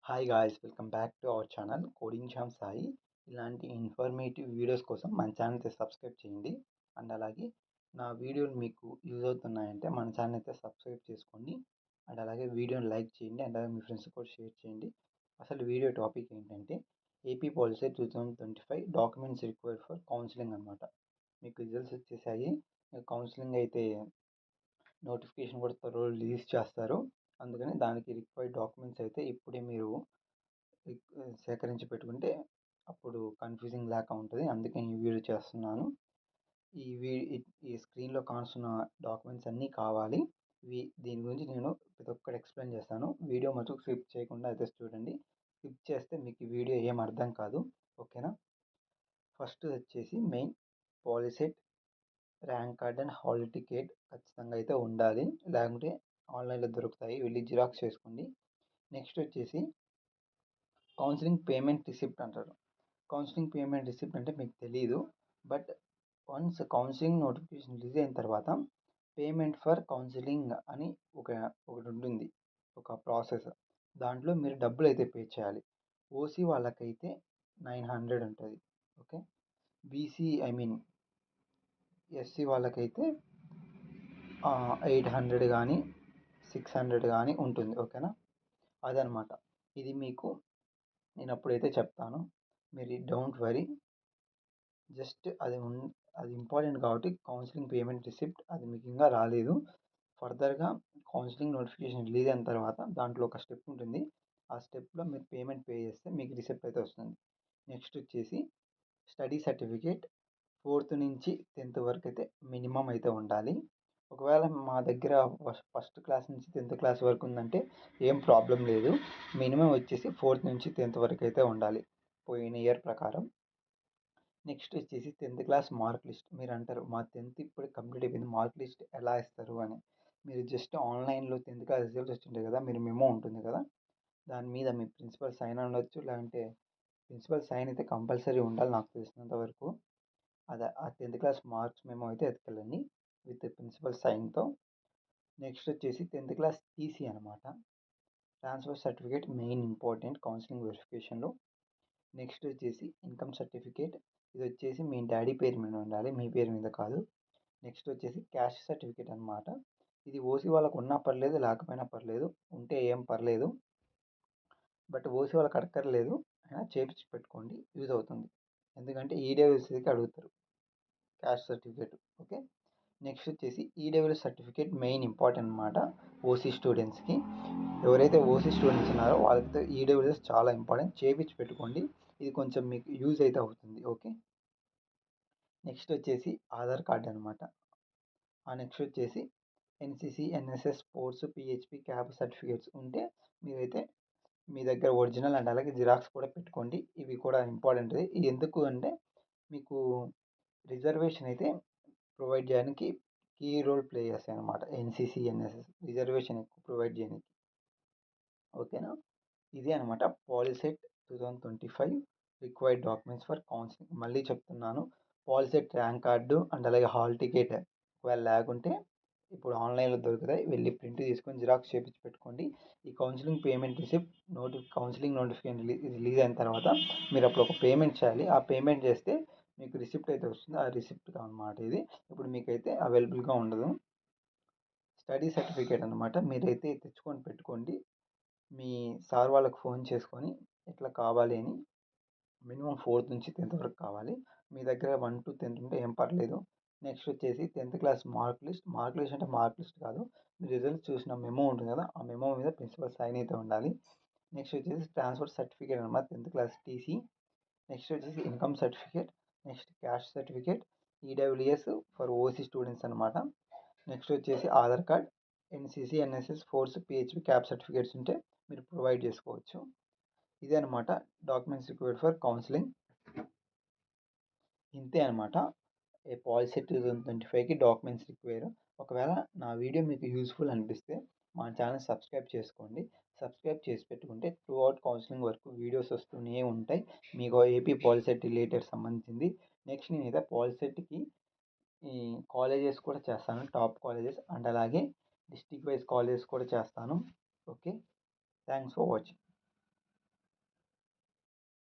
Hi guys, welcome back to our channel coding Shyam Sai. ఇలాంటి informative videos కోసం మన channel అయితే సబ్స్క్రైబ్ చేయండి. అండ్ అలాగే నా వీడియోలు మీకు యూజ్ అవుతున్నాయంటే మన ఛానల్ అయితే సబ్స్క్రైబ్ చేసుకోండి. అండ్ అలాగే వీడియోని లైక్ చేయండి. అండ్ అలాగే మీ ఫ్రెండ్స్ కూడా షేర్ చేయండి. అసలు వీడియో టాపిక్ ఏంటంటే AP policy 2025 documents required for counselling అనమాట. మీకు రిజల్ట్స్ వచ్చేసాయి. కౌన్సిలింగ్ అయితే నోటిఫికేషన్ కూడా త్వరలో రిలీజ్ చేస్తారు. అందుకని దానికి రిక్వైర్డ్ డాక్యుమెంట్స్ అయితే ఇప్పుడే మీరు సేకరించి పెట్టుకుంటే అప్పుడు కన్ఫ్యూజింగ్ లేక ఉంటుంది. అందుకే ఈ వీడియో చేస్తున్నాను. ఈ స్క్రీన్లో కానుస్తున్న డాక్యుమెంట్స్ అన్నీ కావాలి. దీని గురించి నేను ప్రతి ఒక్కటి ఎక్స్ప్లెయిన్ చేస్తాను. వీడియో మటుకు స్కిప్ చేయకుండా అయితే చూడండి. స్కిప్ చేస్తే మీకు ఈ వీడియో ఏం అర్థం కాదు. ఓకేనా? ఫస్ట్ వచ్చేసి main POLYCET rank card and hall ticket ఖచ్చితంగా అయితే ఉండాలి. లేకుంటే ఆన్లైన్లో దొరుకుతాయి, వెళ్ళి జిరాక్స్ చేసుకోండి. నెక్స్ట్ వచ్చేసి కౌన్సిలింగ్ పేమెంట్ రిసిప్ట్ అంటారు. కౌన్సిలింగ్ పేమెంట్ రిసిప్ట్ అంటే మీకు తెలియదు. But once counselling notification release అయిన తర్వాత పేమెంట్ ఫర్ కౌన్సిలింగ్ అని ఒకటి ఉంటుంది, ఒక ప్రాసెస్. దాంట్లో మీరు డబ్బులు అయితే పే చేయాలి. ఓసీ వాళ్ళకైతే 900 ఉంటుంది. ఓకే. బీసీ ఎస్సీ వాళ్ళకైతే 800 కానీ 600 కానీ ఉంటుంది. ఓకేనా? అదనమాట. ఇది మీకు నేను అప్పుడైతే చెప్తాను. మీరు డోంట్ వరీ. జస్ట్ అది ఇంపార్టెంట్ కాబట్టి కౌన్సిలింగ్ పేమెంట్ రిసిప్ట్ అది మీకు ఇంకా రాలేదు. ఫర్దర్గా కౌన్సిలింగ్ నోటిఫికేషన్ రిలీజ్ అయిన తర్వాత దాంట్లో ఒక స్టెప్ ఉంటుంది. ఆ స్టెప్లో మీరు పేమెంట్ పే చేస్తే మీకు రిసిప్ట్ అయితే వస్తుంది. నెక్స్ట్ వచ్చేసి స్టడీ సర్టిఫికేట్ 4th నుంచి 10th వరకు అయితే మినిమం అయితే ఉండాలి. ఒకవేళ మా దగ్గర ఫస్ట్ క్లాస్ నుంచి 10th క్లాస్ వరకు ఉందంటే ఏం ప్రాబ్లం లేదు. మినిమం వచ్చేసి 4th నుంచి 10th వరకు అయితే ఉండాలి పోయిన ఇయర్ ప్రకారం. నెక్స్ట్ వచ్చేసి 10th క్లాస్ మార్క్ లిస్ట్. మీరు అంటారు మా 10th ఇప్పుడు కంప్లీట్ అయిపోయింది, మార్క్ లిస్ట్ ఎలా ఇస్తారు అని. మీరు జస్ట్ ఆన్లైన్లో 10th క్లాస్ రిజల్ట్స్ వచ్చింటాయి కదా, మీరు మెమో ఉంటుంది కదా, దాని మీద మీ ప్రిన్సిపల్ సైన్ ఉండొచ్చు. లేదంటే ప్రిన్సిపల్ సైన్ అయితే కంపల్సరీ ఉండాలి నాకు తెలిసినంత వరకు. అదే ఆ 10th క్లాస్ మార్క్స్ మెమో అయితే ఎత్తుకెళ్ళండి విత్ ప్రిన్సిపల్ సైన్తో. నెక్స్ట్ వచ్చేసి 10th క్లాస్ టీసీ అనమాట. Transfer certificate main important counselling వెరిఫికేషన్లో. నెక్స్ట్ వచ్చేసి ఇన్కమ్ సర్టిఫికేట్. ఇది వచ్చేసి మీ డాడీ పేరు మీద ఉండాలి, మీ పేరు మీద కాదు. నెక్స్ట్ వచ్చేసి క్యాస్ట్ సర్టిఫికేట్ అనమాట. ఇది ఓసీ వాళ్ళకు ఉన్నా పర్లేదు, లేకపోయినా పర్లేదు, ఉంటే ఏం పర్లేదు. బట్ ఓసీ వాళ్ళకి అడగలేదు, అయినా చేపించి పెట్టుకోండి, యూజ్ అవుతుంది. ఎందుకంటే ఈడబ్ల్యూసీకి అడుగుతారు క్యాస్ట్ సర్టిఫికేట్. ఓకే. నెక్స్ట్ వచ్చేసి ఈడబ్ల్యూఎస్ సర్టిఫికేట్ మెయిన్ ఇంపార్టెంట్ అనమాట ఓసీ స్టూడెంట్స్కి. ఎవరైతే ఓసీ స్టూడెంట్స్ ఉన్నారో వాళ్ళకి ఈడబ్ల్యూఎస్ చాలా ఇంపార్టెంట్, చేపించి పెట్టుకోండి. ఇది కొంచెం మీకు యూజ్ అయితే అవుతుంది. ఓకే. నెక్స్ట్ వచ్చేసి ఆధార్ కార్డ్ అనమాట. నెక్స్ట్ వచ్చేసి NCC, NSS, sports, PHP, cab certificates ఉంటే మీరైతే మీ దగ్గర ఒరిజినల్ అండ్ అలాగే జిరాక్స్ కూడా పెట్టుకోండి. ఇవి కూడా ఇంపార్టెంట్. ఇది ఎందుకు అంటే మీకు రిజర్వేషన్ అయితే ప్రొవైడ్ చేయడానికి కీ రోల్ ప్లే చేస్తాయి అనమాట. ఎన్సిసి, ఎన్ఎస్ఎస్ రిజర్వేషన్ ఎక్కువ ప్రొవైడ్ చేయడానికి. ఓకేనా? ఇది అనమాట POLYCET 2025 required documents for counselling. మళ్ళీ చెప్తున్నాను, పాలిసెట్ ర్యాంక్ కార్డు అండ్ అలాగే హాల్ టికెట్ ఒకవేళ లేకుంటే ఇప్పుడు ఆన్లైన్లో దొరుకుతాయి, వెళ్ళి ప్రింట్ తీసుకొని జిరాక్స్ చేపించి పెట్టుకోండి. ఈ counselling payment receipt counselling notification release అయిన తర్వాత మీరు అప్పుడు ఒక పేమెంట్ చేయాలి. ఆ పేమెంట్ చేస్తే మీకు రిసిప్ట్ అయితే వస్తుంది. ఆ రిసిప్ట్ అనమాట ఇది. ఇప్పుడు మీకైతే అవైలబుల్గా ఉండదు. స్టడీ సర్టిఫికేట్ అనమాట. మీరైతే తెచ్చుకొని పెట్టుకోండి. మీ సార్ వాళ్ళకి ఫోన్ చేసుకొని ఇట్లా కావాలి అని. మినిమం 4th నుంచి 10th వరకు కావాలి. మీ దగ్గర 1 to 10th ఉంటే ఏం పర్లేదు. నెక్స్ట్ వచ్చేసి 10th class mark list. Mark list అంటే మార్క్ లిస్ట్ కాదు, మీ రిజల్ట్స్ చూసిన మెమో ఉంటుంది కదా, ఆ మెమో మీద ప్రిన్సిపల్ సైన్ అయితే ఉండాలి. నెక్స్ట్ వచ్చేసి ట్రాన్స్ఫర్ సర్టిఫికేట్ అనమాట, 10th క్లాస్ టీసీ. నెక్స్ట్ వచ్చేసి income certificate. Next caste certificate, EWS for OC students అనమాట. నెక్స్ట్ వచ్చేసి Aadhaar card, NCC, NSS, sports, PHP, cab certificates ఉంటే మీరు ప్రొవైడ్ చేసుకోవచ్చు. ఇదే అనమాట డాక్యుమెంట్స్ రిక్వైర్డ్ ఫర్ కౌన్సిలింగ్. ఇంతే అనమాట ఏ పాలిసెట్ 2025కి డాక్యుమెంట్స్ రిక్వైర్. ఒకవేళ నా వీడియో మీకు యూస్ఫుల్ అనిపిస్తే మా ఛానల్ సబ్స్క్రైబ్ చేసుకోండి. సబ్స్క్రైబ్ చేసి పెట్టుకుంటే త్రూ అవుట్ కౌన్సిలింగ్ వరకు వీడియోస్ వస్తూనే ఉంటాయి. మీకు ఏపీ పాలిసెట్ రిలేటెడ్ సంబంధించింది. నెక్స్ట్ నేనైతే పాలిసెట్కి ఈ కాలేజెస్ కూడా చేస్తాను, టాప్ కాలేజెస్ అండ్ అలాగే డిస్ట్రిక్ట్ వైజ్ కాలేజెస్ కూడా చేస్తాను. ఓకే. Thanks for watching.